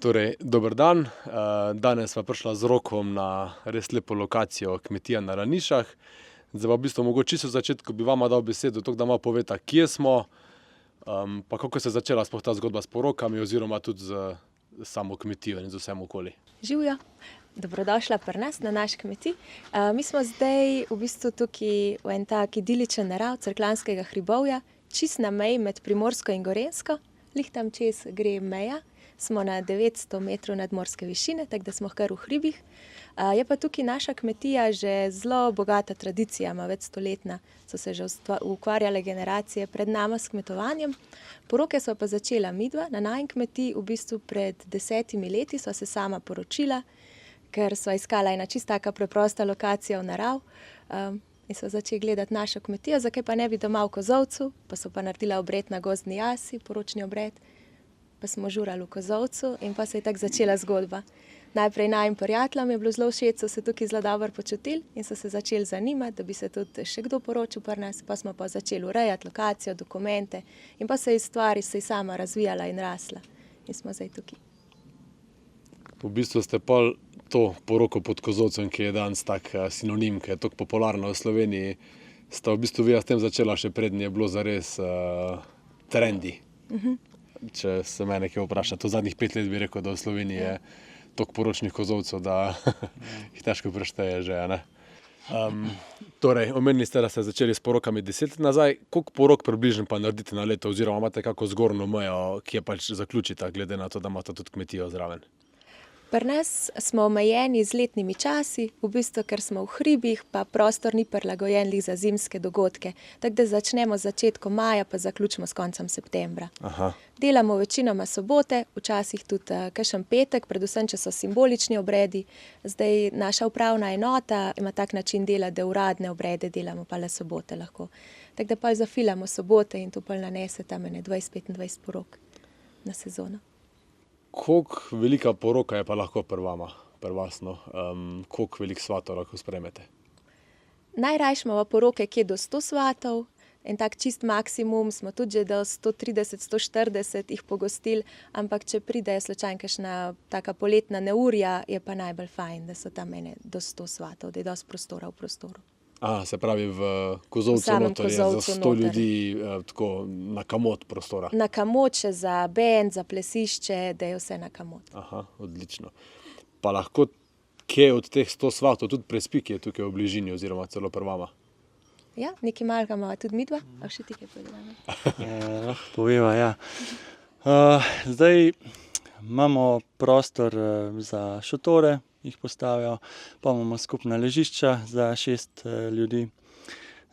Torej, dober dan. Danes sva prišla z Rokom na res lepo lokacijo kmetija na Ranišah. Zdaj pa v bistvu mogoče čisto v začetku bi vama dal besedo, tako da malo poveta, kje smo, pa kako se je začela sploh ta zgodba s porokami oziroma tudi z samo kmetijo in z vsem okoli. Živjo, dobrodošla pri nas na naš kmetij. Mi smo zdaj v bistvu tukaj v en tak idiličen narav Cerkljanskega hribovja, čist na meji med Primorsko in Gorenjsko. Lih tam čez gre meja. Smo na 900 metrov nadmorske višine, tako da smo kar v hribih. Je pa tukaj naša kmetija že zelo bogata tradicija, ima večstoletna. So se že ukvarjale generacije pred nama s kmetovanjem. Poroke so pa začela midva na najin kmetiji, v bistvu pred 10 leti so se sama poročila, ker so iskala ena čist taka preprosta lokacija v narav. In so začeli gledati našo kmetijo, zakaj pa ne bi doma v Kozolcu, pa so pa naredila obred na gozdni jasi, poročni obred. Pa smo žurali v Kozolcu in pa se je tako začela zgodba. Najprej najim prijateljem je bilo zelo všeč, so se tukaj zelo dobro počutili in so se začeli zanimati, da bi se tudi še kdo poročil pri nas. Pa smo pa začeli urejati lokacijo, dokumente in pa se je stvari sama razvijala in rasla. In smo zdaj tukaj. V bistvu ste pa to poroko pod Kozolcem, ki je danes tak sinonim, ki je tako popularna v Sloveniji, sta v bistvu vi s tem začela še prednje, je bilo zares trendi. Če se mene kaj vpraša, to zadnjih 5 let bi rekel, da v Sloveniji je toliko poročnih kozolcev, da jih težko prešteje že, ne? Torej, omenili ste, da ste začeli s porokami 10 let nazaj. Koliko porok približno pa naredite na leto oziroma imate kako zgornjo mejo, ki je pač zaključita, glede na to, da imate tudi kmetijo zraven? Pri nas smo omejeni z letnimi časi, v bistvu, ker smo v hribih, pa prostor ni prilagojen za zimske dogodke. Tako da začnemo z začetkom maja, pa zaključimo s koncem septembra. Delamo večinoma sobote, včasih tudi kakšen petek, predvsem, če so simbolični obredi. Zdaj naša upravna enota ima tak način dela, da uradne obrede delamo pa le sobote lahko. Tako da pa zafilamo sobote in to pa nanese tam 20-25 porok na sezono. Koliko velika poroka je pa lahko pri vama, pri vas, no? Koliko veliko svatov lahko sprejmete? Najrajši imamo poroke, kje do 100 svatov. En tak čist maksimum smo tudi že do 130-140 jih pogostili, ampak če pride slučajno kakšna taka poletna neurja, je pa najbolj fajn, da so tam do 100 svatov, da je dosti prostora v prostoru. Se pravi v Kozolcu noter je za 100 ljudi tako na kamot prostora. Na kamot, še za bend, za plesišče, da je vse na kamot. Odlično. Pa lahko kje od teh 100 svatov tudi prespi, ki je tukaj v bližini oziroma celo pri vama? Ja, nekaj malega imava tudi midva, a še ti kaj povedala? Poveva, ja. Zdaj imamo prostor za šotore, jih postavijo, pa imamo skupna ležišča za 6 ljudi.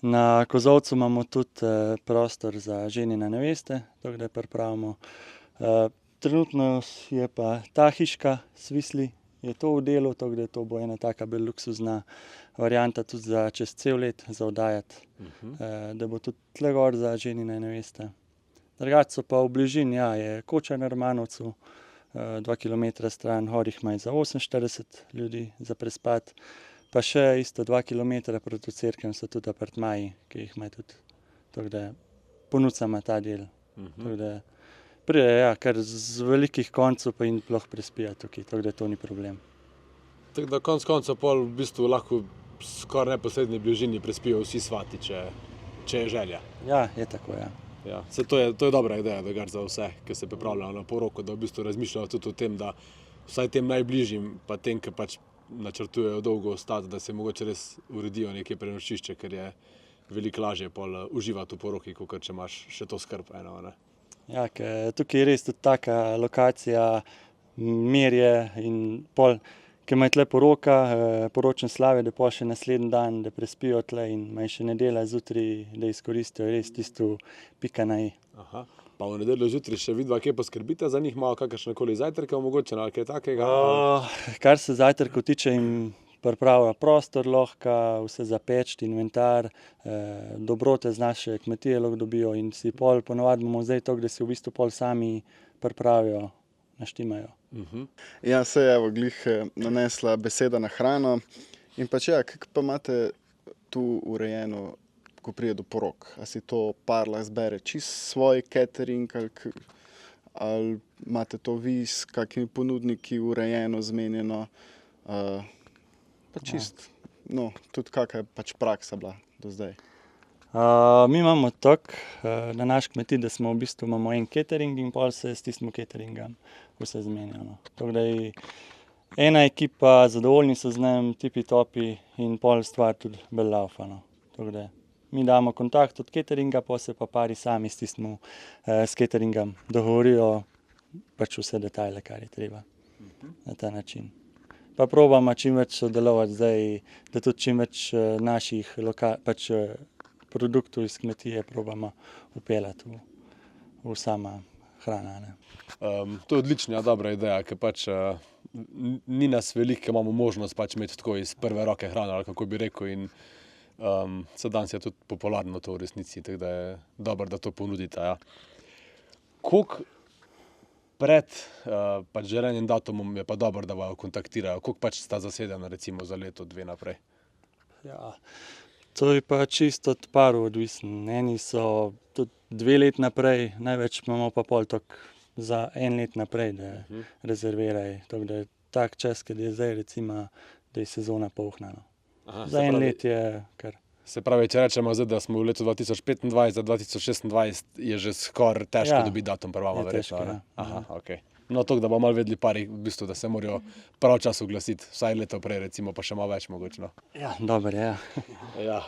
Na Kozolcu imamo tudi prostor za ženine neveste, tako da pripravimo. Trenutno je pa ta hiška Svisli, je to v delu, tako da to bo ena taka bolj luksuzna varianta tudi za čez cel let za oddajati, da bo tudi tle gor za ženine neveste. Drugače so pa v bližini, je Koča na Romanovcu, 2 kilometra stran, Horih ima za 48 ljudi za prespat, pa še isto 2 kilometra proti Cerknem so tudi apartmaji, ki jih ima tudi, tako da ponudcama ta del. Tako da pride, kar z velikih koncev pa in sploh prespijo tukaj, tako da to ni problem. Tako da konec koncev pol v bistvu lahko skoraj neposredni bližini prespijo vsi svati, če je želja. Ja, je tako, ja. Saj to je dobra ideja, da gre za vse, ki se pripravljajo na poroko, da v bistvu razmišljajo tudi o tem, da vsaj tem najbližjim, pa tem, ki pač načrtujejo dolgo ostati, da se mogoče res uredijo nekje prenočišče, ker je veliko lažje pol uživati v poroki, kakor če imaš še to skrb eno, ne? Ja, ker tukaj je res tudi taka lokacija, mir je in pol, ker ima tle poroka, poročen slave, da pol še naslednji dan, da prespijo tle in imajo še nedelja zjutraj, da izkoristijo res tisto pika na i. Pa v nedeljo zjutraj še vidva, kje poskrbite za njih, malo kakršnekoli zajtrke omogočene ali kaj takega? Kar se zajtrkov tiče, jim pripravlja prostor lahko, vse za peč, inventar, dobrote z naše kmetije lahko dobijo in si pol ponovadi bomo zdaj to, da si v bistvu pol sami pripravijo, naštimajo. Ja, se je evo glih nanesla beseda na hrano in pač kako pa imate tu urejeno, ko pride do porok? A si to par lahko zbere čist svoj catering ali imate to vi s kakimi ponudniki urejeno, zmenjeno, pa čist, no, tudi kakšna je pač praksa bila do zdaj. Mi imamo tako na naš kmetij, da smo v bistvu imamo en catering in pol se s tistim cateringom vse zmenja. No. Tako da je ena ekipa, zadovoljni so z njim, tipi topi in pol stvar tudi bolj laufa. No. Tako da mi damo kontakt od cateringa, pa se pa pari sami s tistim s cateringom dogovorijo pač vse detajle, kar je treba na ta način. Pa probamo čim več sodelovati zdaj, da tudi čim več naših pač produktov iz kmetije probamo upeljati v sama hrana. Ne. To je odlična, dobra ideja, ker pač ni nas veliko, ker imamo možnost pač imeti tako iz prve roke hrano, ali kako bi rekel, in danes je tudi popularno to v resnici, tako da je dobro, da to ponudite. Ja. Koliko pred pač želenim datumom je pa dobro, da vaju kontaktirajo? Koliko pač sta zasedena recimo za leto, 2 naprej? Ja, to je pa čisto od parov odvisno. Eni so tudi 2 let naprej, največ imamo pa pol tako za 1 let naprej, da rezervirajo. Tako da je tak čas, kad je zdaj recimo, da je sezona polna. No. Za 1 let je kar. Se pravi, če rečemo zdaj, da smo v letu 2025, za 2026 je že skoraj težko dobiti datum prvama, verjetno. Težko, ja. Aha, okay. No, to, da bomo malo vedeli pari, v bistvu, da se morajo prav čas oglasiti, vsaj leto prej, recimo, pa še malo več mogoče. No. Ja, dobro je. Ja.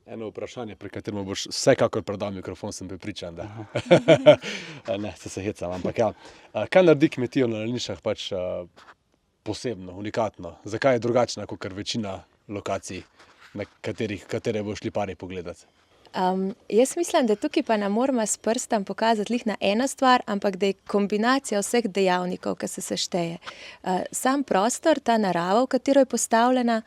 Eno vprašanje, pri katerem boš vsekakor predal mikrofon, sem prepričan, da. Ne, se hecam, ampak ja. Kaj naredi kmetijo na Lanišah pač posebno, unikatno? Zakaj je drugačna kot večina lokacij, na katere boš šli pari pogledati? Jaz mislim, da tukaj pa ne moramo s prstom pokazati lih na eno stvar, ampak da je kombinacija vseh dejavnikov, ki se sešteje. Sam prostor, ta narava, v katero je postavljena,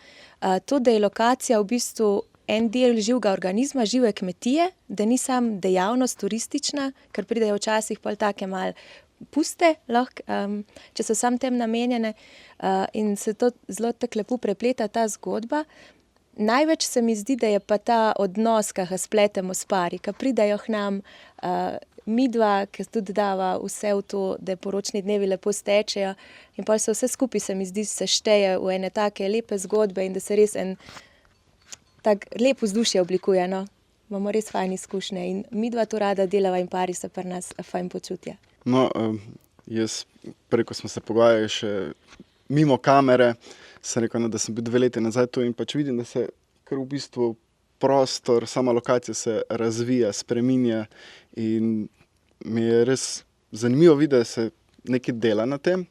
to, da je lokacija v bistvu en del živega organizma, žive kmetije, da ni sam dejavnost turistična, ker pridejo včasih pol take mal puste, lahko, če so sam tem namenjene, in se to zelo tako lepo prepleta ta zgodba. Največ se mi zdi, da je pa ta odnos, ki ga spletemo s pari, ki pridajo k nam, midva, ki tudi dava vse v to, da poročni dnevi lepo stečejo, in pa se vse skupaj, se mi zdi, sešteje v ene take lepe zgodbe in da se res en tak lep vzdušje oblikuje. No? Imamo res fajn izkušnje in midva to rada delava in pari se pri nas fajn počutja. No, jaz preko smo se pogovarjali še mimo kamere, sem rekel, da sem bil 2 leti nazaj tu in pač vidim, da se kar v bistvu prostor, sama lokacija se razvija, spreminja in mi je res zanimivo videti, da se nekaj dela na tem.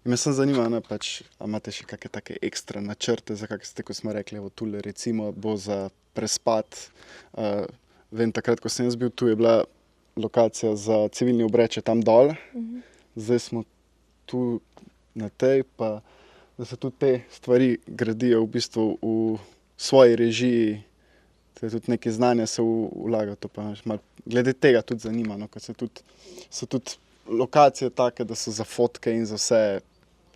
In me sem zanimala, pač, a imate še kakšne take ekstra načrte, za kakšne ste, ko smo rekli, evo tule recimo bo za prespad. Vem, takrat, ko sem jaz bil tu, je bila lokacija za civilni obreče tam dol. Zdaj smo tu na tej, pa da se tudi te stvari gradijo v bistvu v svoji režiji, tudi nekaj znanja se vlaga, to pa malo glede tega tudi zanima, no, ker so tudi lokacije take, da so za fotke in za vse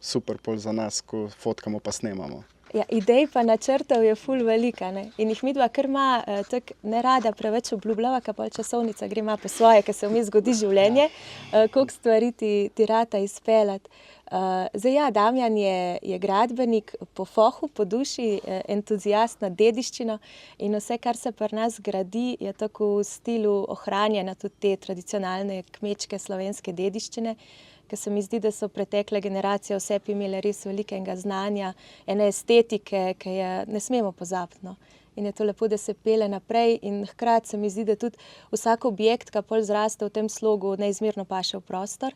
super pol za nas, ko fotkamo pa snemamo. Ja, idej pa načrtov je ful velika, ne? In jih midva kar ima tako nerada preveč obljubljava, ker pol časovnica gre ima po svoje, ker se vmes zgodi življenje, koliko stvari ti rata izpeljati. Zdaj ja, Damjan je gradbenik po fohu, po duši, entuzijast nad dediščino in vse, kar se pri nas gradi, je tako v stilu ohranjanja tudi te tradicionalne kmečke slovenske dediščine, ker se mi zdi, da so pretekle generacije vse imele res velikega znanja, ene estetike, ki je ne smemo pozabiti. No. In je to lepo, da se pele naprej in hkrati se mi zdi, da tudi vsak objekt, ki pol zraste v tem slogu, neizmerno paše v prostor.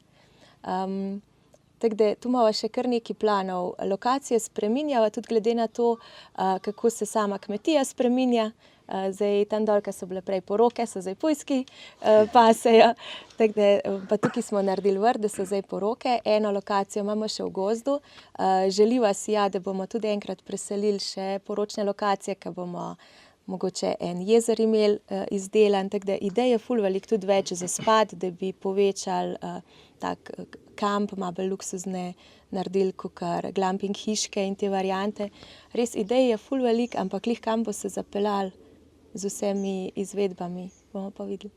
Tako da tu imamo še kar nekaj planov. Lokacije spreminjava tudi glede na to, kako se sama kmetija spreminja. Zdaj tam dol, so bile prej poroke, so zdaj pujski, pasejo. Tako da pa tukaj smo naredili vrt, da so zdaj poroke. Eno lokacijo imamo še v gozdu. Želiva si, ja, da bomo tudi enkrat preselili še poročne lokacije, ki bomo mogoče en jezer imeli izdelan. Tako da ideje ful veliko tudi več za spad, da bi povečali tak kamp, malo bolj luksuzne naredili, kakor glamping hiške in te variante. Res ideje je ful veliko, ampak lih kam bo se zapeljali z vsemi izvedbami, bomo pa videli.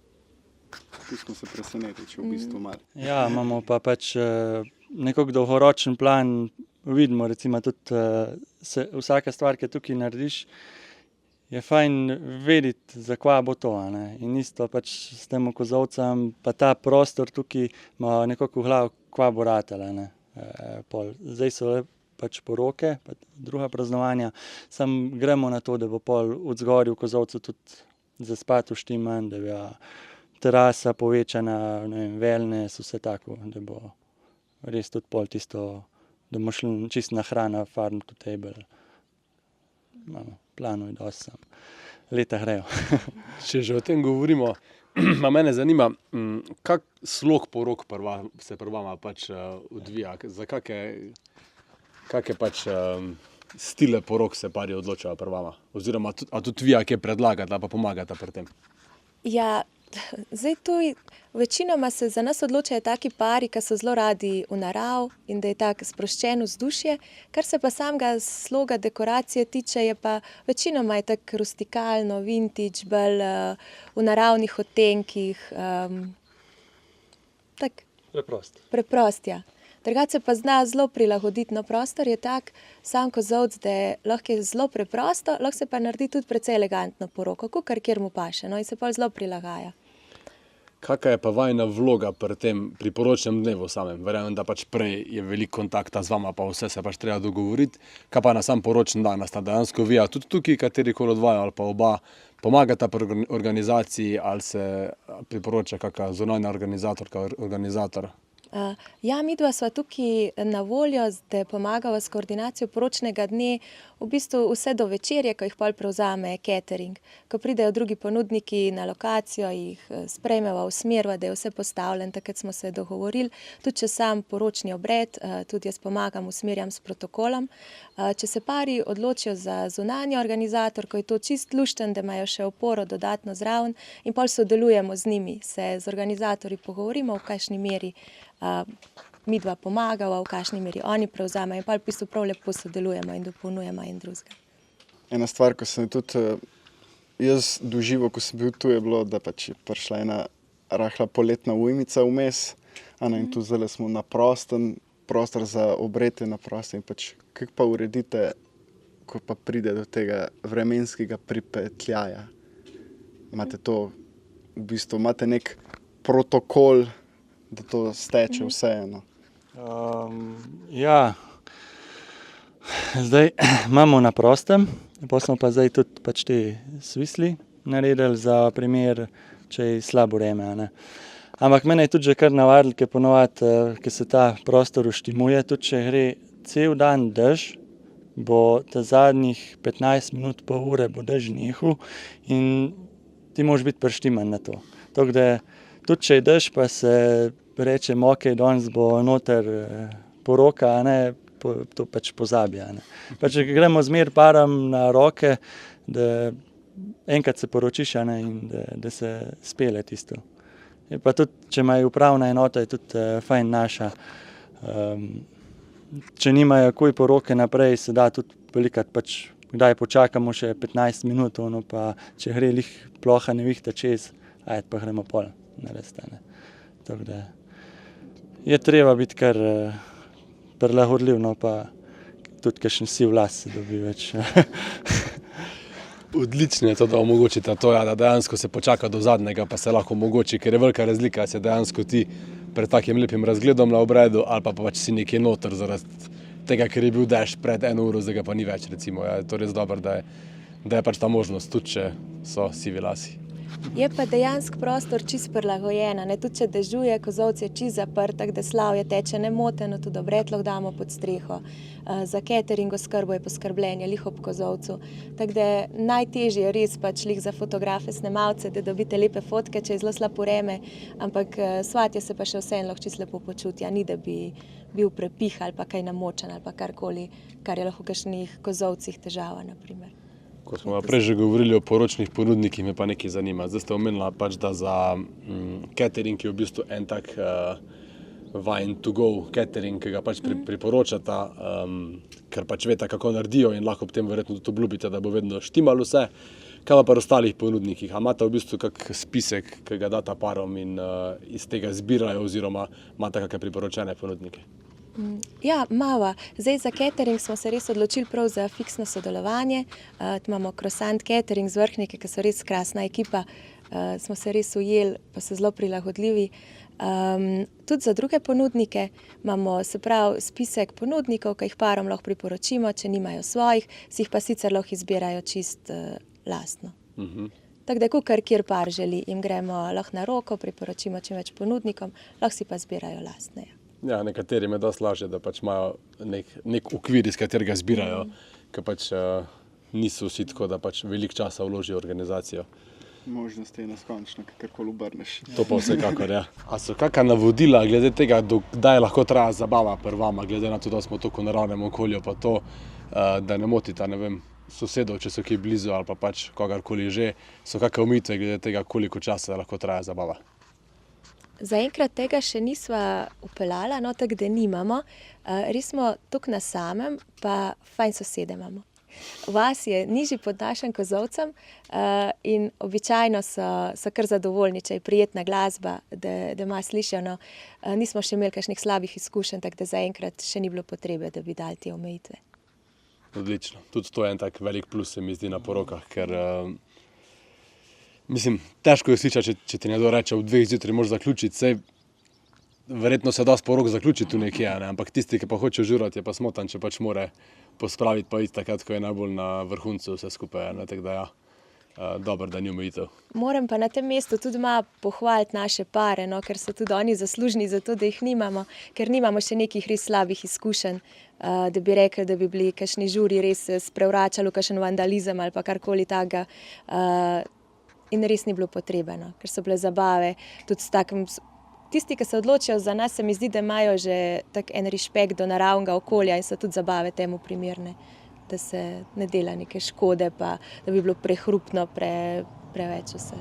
Tu smo se presenetili, če v bistvu malo. Ja, imamo pa pač nekako dolgoročen plan, vidimo recimo tudi vsaka stvar, ki tukaj narediš, je fajn vedeti, za kva bo to. Ne? In isto pač s tem kozolcem, pa ta prostor tukaj ima nekako v glavu, kva bo ratala. Ne? Zdaj so pač poroke, pa druga praznovanja, sam gremo na to, da bo pol od zgoraj v kozolcu tudi zaspat uštiman, da bi terasa povečana, ne vem, wellness, vse tako, da bo res tudi pol tisto, da bomo šli čisto na hrana, farm to table. Imamo planov dosti, leta grejo. Če že o tem govorimo, mene zanima, kak slog porok se pri vama pač odvija, za kake pač stile porok se pari odločajo pri vama, oziroma a tudi vi, kaj predlagate, pa pomagate pri tem? Ja, zdaj tu večinoma se za nas odločajo taki pari, ki so zelo radi v narav in da je tako sproščeno vzdušje. Kar se pa samega sloga dekoracije tiče, je pa večinoma je tako rustikalno, vintage, bolj v naravnih odtenkih. Preprost, ja. Drugače pa zna zelo prilagoditi. No, prostor je tak, sam kozolc, da je lahko zelo preprosto, lahko se pa naredi tudi precej elegantno poroko, kakor kjer mu paše, no, in se pa zelo prilagaja. Kakva je pa vajna vloga pri poročnem dnevu samem? Verjamem, da pač prej je veliko kontakta z vama, pa vse se pač treba dogovoriti. Kaj pa na sam poročen dan? Sta dejansko vi, tudi tukaj, katerikoli od vaju ali pa oba, pomagata pri organizaciji ali se priporoča kakšna zunanja organizator? Ja, midva sva tukaj na voljo, da pomagava s koordinacijo poročnega dne, v bistvu vse do večerje, ko jih pol prevzame catering. Ko pridejo drugi ponudniki na lokacijo, jih sprejmeva, usmerva, da je vse postavljeno, takrat smo se dogovorili. Tudi če sam poročni obred, tudi jaz pomagam, usmerjam s protokolom. Če se pari odločijo za zunanji organizator, ko je to čist lušten, da imajo še oporo dodatno zraven in pol sodelujemo z njimi, se z organizatorji pogovorimo, v kakšni meri midva pomagava, v kakšni meri oni prevzamejo in pa v bistvu prav lepo sodelujemo in dopolnjujemo en drugega. Ena stvar, ko sem tudi jaz doživel, ko sem bil tu, je bilo, da pač je prišla ena rahla poletna ujmica vmes, in tu zdaj smo na prostor za obred je na prostem in pač kako pa uredite, ko pa pride do tega vremenskega pripetljaja? Imate to, v bistvu imate nek protokol, da to steče vseeno? Ja, zdaj imamo na prostem, pa smo pa zdaj tudi pač te svisli naredili za primer, če je slabo vreme. Ne? Ampak mene je tudi že kar navadilo, ker ponovadi, ker se ta prostor uštimuje, tudi če gre cel dan dež, bo ta zadnjih 15 minut, pol ure bo dež nehal in ti moraš biti prištiman na to. Tako da tudi če je dež, pa se rečemo, ok, danes bo noter poroka, to pač pozabi. Pač gremo zmer param na roke, da enkrat se poročiš in da se spele tisto. Pa tudi, če imajo upravna enota, je tudi fajn naša. Če nimajo kuj poroke naprej, se da tudi velikrat pač, kdaj počakamo še 15 minut, pa če gre lih ploha nevihta čez, pa gremo pol narediti. Tako da je treba biti kar prilagodljiv, pa tudi kakšen siv las se dobi več. Odlično je to, da omogočite to, da dejansko se počaka do zadnjega, pa se lahko omogoči, ker je velika razlika, se dejansko ti pred takim lepim razgledom na obredu ali pa pač si nekje noter zaradi tega, ker je bil dež pred 1 uro, zdaj ga pa ni več, recimo. Ja, to je res dobro, da je pač ta možnost, tudi če so sivi lasi. Je pa dejansko prostor čist prilagojen, tudi če dežuje, kozolc je čist zaprt, tako da slavje teče nemoteno, tudi obred lahko damo pod streho. Za catering oskrbo je poskrbljenje lih ob kozolcu. Tako da najtežje je res pač lih za fotografe, snemalce, da dobite lepe fotke, če je zelo slabo vreme, ampak svatje se pa še vseeno lahko čist lepo počuti, ni da bi bil prepih ali pa kaj namočen ali pa karkoli, kar je lahko v kakšnih kozolcih težava, na primer. Ko smo prej že govorili o poročnih ponudnikih, me pa nekaj zanima. Zdaj ste omenila pač, da za catering je v bistvu en tak Wine to go catering, ki ga pač priporočata, ker pač veste, kako naredijo in lahko potem verjetno tudi obljubite, da bo vedno štimalo vse. Kaj pa pri ostalih ponudnikih? A imate v bistvu kak spisek, ki ga data parom in iz tega zbirajo oziroma imate kakšne priporočene ponudnike? Ja, mava. Zdaj za catering smo se res odločili prav za fiksno sodelovanje. Tu imamo Croissant Catering z Vrhnike, ki so res krasna ekipa. Smo se res ujeli, pa so zelo prilagodljivi. Tudi za druge ponudnike imamo, se pravi, spisek ponudnikov, ki jih parom lahko priporočimo, če nimajo svojih, si jih pa sicer lahko izbirajo čist lastno. Tako da kukar kjer par želi, jim gremo lahko na roko, priporočimo čim več ponudnikom, lahko si pa zbirajo lastne. Ja, nekaterim je dosti lažje, da pač imajo nek okvir, iz katerega zbirajo, ker pač niso vsi tako, da pač veliko časa vložijo v organizacijo. Možnost je neskončna, kakorkoli obrneš. To pa vsekakor, ja. A so kakšna navodila glede tega, kdaj lahko traja zabava pri vama, glede na to, da smo tako v naravnem okolju, pa to, da ne motita, ne vem, sosedov, če so kje blizu ali pa pač kogarkoli že, so kakšne omejitve glede tega, koliko časa lahko traja zabava? Zaenkrat tega še nisva upeljala, no, tako da nimamo. Res smo tukaj na samem, pa fajn sosede imamo. Vas je nižji pod našim kozolcem in običajno so kar zadovoljni, če je prijetna glasba, da ima slišijo. No. Nismo še imeli kakšnih slabih izkušenj, tako da zaenkrat še ni bilo potrebe, da bi dali te omejitve. Odlično. Tudi to je en tak velik plus, se mi zdi, na porokah, ker mislim, težko je slišati, če ti nekdo reče, v 2 zjutraj moraš zaključiti, saj verjetno se da porok zaključiti tu nekje, ne? Ampak tisti, ki pa hoče žurati, je pa smotan, če pač more pospraviti pa iti takrat, ko je najbolj na vrhuncu vse skupaj, ne? Tako da ja, dobro, da ni omejitev. Moram pa na tem mestu tudi malo pohvaliti naše pare, no, ker so tudi oni zaslužni za to, da jih nimamo, ker nimamo še nekih res slabih izkušenj, da bi rekli, da bi bili kakšni žuri res sprevračali v kakšen vandalizem ali pa karkoli takega. In res ni bilo potrebno, ker so bile zabave tudi s takim. Tisti, ki se odločijo za nas, se mi zdi, da imajo že tak en respekt do naravnega okolja in so tudi zabave temu primerne, da se ne dela neke škode, pa da bi bilo prehrupno, preveč vse.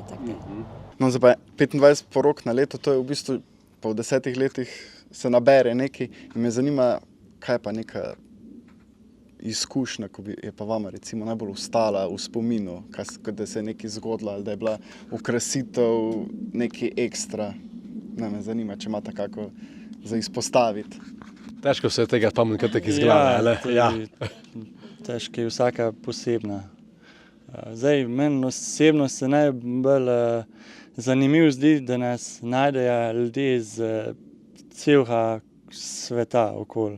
No, zdaj pa 25 porok na leto, to je v bistvu po 10 letih se nabere nekaj in me zanima, kaj je pa neka izkušnja, ko je pa vama recimo najbolj ostala v spominu, da se je nekaj zgodilo ali da je bila okrasitev nekaj ekstra. Me zanima, če imate kako za izpostaviti. Težko se je tega spomniti, kaj tako izgleda. Ja, težko je vsaka posebna. Zdaj, meni osebno se najbolj zanimivo zdi, da nas najdejo ljudje iz celega sveta okoli.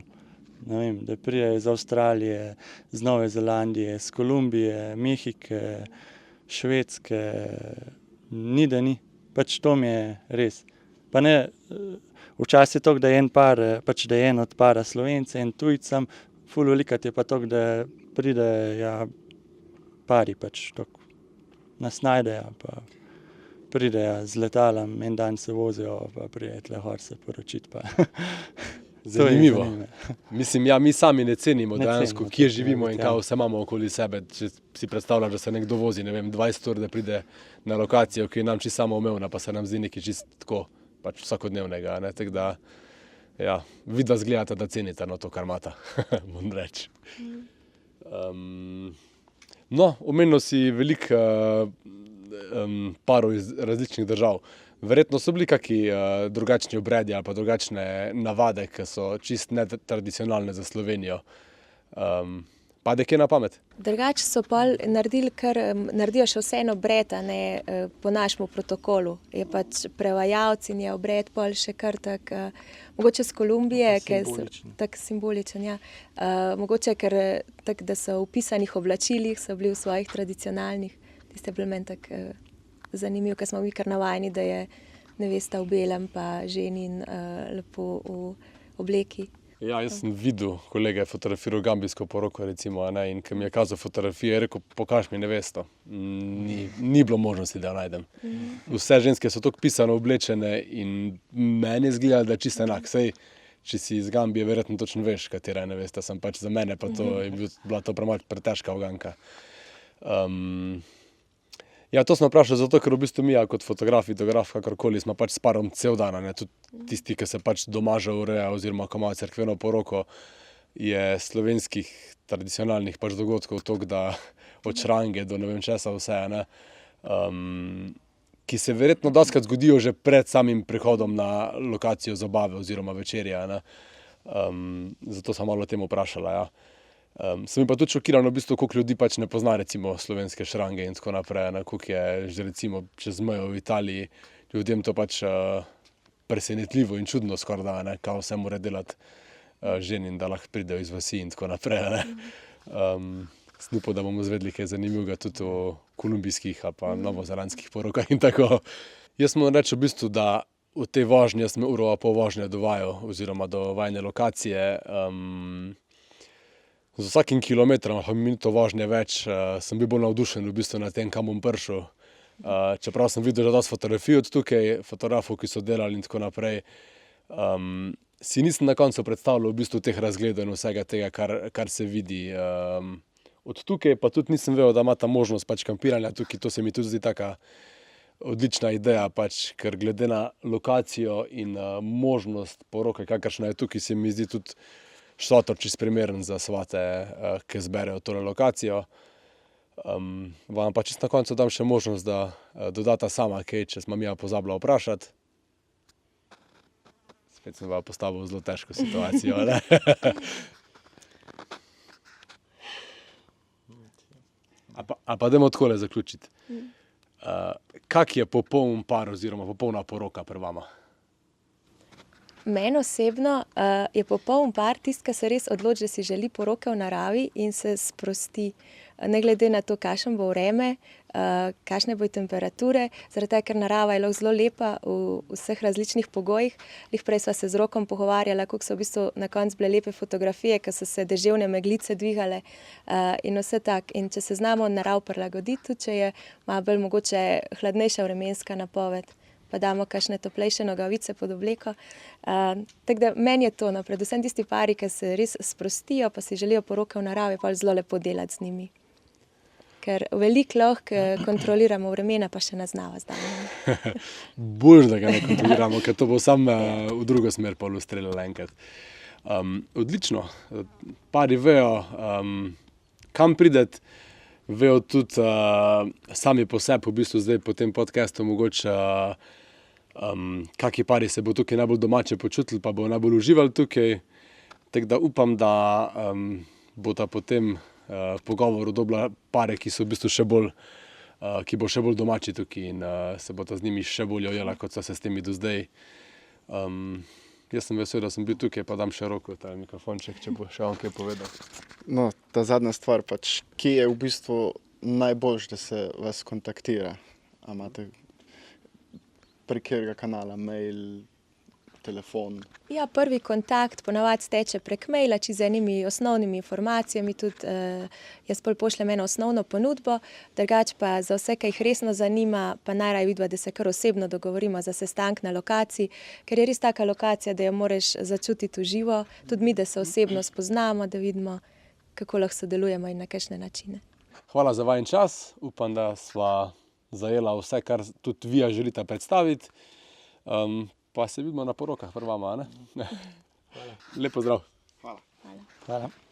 Ne vem, da pridejo iz Avstralije, z Nove Zelandije, z Kolumbije, Mehike, Švedske, ni da ni. Pač to mi je res. Pa ne, včasih je to, da je en par, pač da je en od para Slovence, en tujcem, ful velikrat je pa to, da pridejo pari, pač tako nas najdejo, pa pridejo z letalom, en dan se vozijo, pa pridejo tle gor se poročiti, pa zanimivo. Mislim, ja, mi sami ne cenimo dejansko, kje živimo in kaj vse imamo okoli sebe. Če si predstavljaš, da se nekdo vozi, ne vem, 20 ur, da pride na lokacijo, ki je nam čisto samoumevna, pa se nam zdi nekaj čisto tako, pač vsakodnevnega, ne, tako da, ja, vidva zgledata, da cenite no to, kar imata, moram reči. No, omenil si veliko parov iz različnih držav. Verjetno so bili kakšni drugačni obredi ali pa drugačne navade, ki so čist netradicionalne za Slovenijo. Pade kje na pamet? Drugače so pol naredijo še vseeno obred, a ne po našemu protokolu. Je pač prevajalci in je obred pol še kar tak, mogoče z Kolumbije, ker je tak simboličen, ja. Mogoče ker tak, da so v pisanih oblačilih, so bili v svojih tradicionalnih. Tiste bili meni tak zanimiv, ker smo mi kar navajeni, da je nevesta v belem, pa ženin lepo v obleki. Ja, jaz sem videl, kolega je fotografiral gambijsko poroko, recimo, ne, in ko mi je kazal fotografije, je rekel, pokaž mi nevesto. Ni bilo možnosti, da jo najdem. Vse ženske so tako pisano oblečene in meni je izgledalo, da je čisto enak. Sej, če si iz Gambije, verjetno točno veš, katera je nevesta, sem pač za mene, pa to je bila to pretežka uganka. Ja, to smo vprašali zato, ker v bistvu mi, kot fotograf, kakorkoli, smo pač s parom cel dan, ne, tudi tisti, ki se pač doma že ureja oziroma ko imajo cerkveno poroko, je slovenskih tradicionalnih pač dogodkov toliko, da od šrange do ne vem česa vse, ne, ki se verjetno dostikrat zgodijo že pred samim prihodom na lokacijo zabave oziroma večerja, ne. Zato sem malo o tem vprašala, ja. Sem pa tudi šokiran v bistvu, koliko ljudi pač ne pozna recimo slovenske šrange in tako naprej, ne, koliko je že recimo čez mejo v Italiji ljudem to pač presenetljivo in čudno skoraj, ne, kao vse mora delati ženin, da lahko pridejo iz vasi in tako naprej, ne. Sem upal, da bomo izvedeli kaj zanimivega tudi o kolumbijskih ali pa novozelandskih porokah in tako. Jaz moram reči v bistvu, da v tej vožnji, jaz sem uro pa pol vožnje do vaju oziroma do vajine lokacije, z vsakim kilometrom, pa minuto vožnje več, sem bil bolj navdušen v bistvu nad tem, kam bom prišel. Čeprav sem videl že dosti fotografij od tukaj, fotografov, ki so delali in tako naprej, si nisem na koncu predstavljal v bistvu teh razgledov in vsega tega, kar se vidi. Od tukaj pa tudi nisem vedel, da ima ta možnost pač kampiranja tukaj, to se mi tudi zdi taka odlična ideja, pač, ker glede na lokacijo in možnost poroke, kakršna je tukaj, se mi zdi tudi šotor čisto primeren za svate, ki zberejo tole lokacijo. Vam pa čisto na koncu dam še možnost, da dodata sama kaj, če sem ja pozabila vprašati. Spet sem vam postavil v zelo težko situacijo, ne? Ali pa dajmo takole zaključiti. Kak je popoln par oziroma popolna poroka pri vama? Meni osebno je popoln par tisti, ki se res odloči, da si želi poroke v naravi in se sprosti. Ne glede na to, kakšen bo vreme, kakšne bodo temperature, zaradi tega, ker narava je lahko zelo lepa v vseh različnih pogojih. Lih prej sva se z Rokom pogovarjala, koliko so v bistvu na koncu bile lepe fotografije, ko so se deževne meglice dvigale in vse tako. In če se znamo narav prilagoditi, tudi če je malo bolj mogoče hladnejša vremenska napoved, pa damo kakšne toplejše nogavice pod obleko. Tako da meni je to, no, predvsem tisti pari, ki se res sprostijo, pa si želijo poroke v naravi, pa zelo lepo delati z njimi. Ker veliko lahko kontroliramo vremena, pa še ne znava zdaj. Boljše, da ga ne kontroliramo, ker to bo samo v drugo smer pol ustrelilo enkrat. Odlično. Pari vejo, kam prideti, vejo tudi sami po sebi, v bistvu zdaj po tem podcastu mogoče, kaki pari se bo tukaj najbolj domače počutili, pa bo najbolj uživali tukaj. Tako da upam, da bodo potem pogovoru dobila pare, ki so v bistvu še bolj, ki bo še bolj domači tukaj in se bodo z njimi še bolj ujela, kot so se s temi do zdaj. Jaz sem vesel, da sem bil tukaj, pa dam še Roku ta mikrofonček, če bo še on kaj povedal. No, ta zadnja stvar pač, kje je v bistvu najboljše, da se vas kontaktira? A imate prek katerega kanala, mail, telefon? Ja, prvi kontakt ponavadi steče prek maila, čisto z enimi osnovnimi informacijami, tudi jaz pol pošljem eno osnovno ponudbo, drugače pa za vse, ki jih resno zanima, pa najraje vidva, da se kar osebno dogovorimo za sestanek na lokaciji, ker je res taka lokacija, da jo moraš začutiti v živo, tudi mi, da se osebno spoznamo, da vidimo, kako lahko sodelujemo in na kakšne načine. Hvala za vajin čas, upam, da sva zajela vse, kar tudi vi želite predstaviti. Pa se vidimo na porokah pri vama, ne? Lep pozdrav. Hvala. Hvala.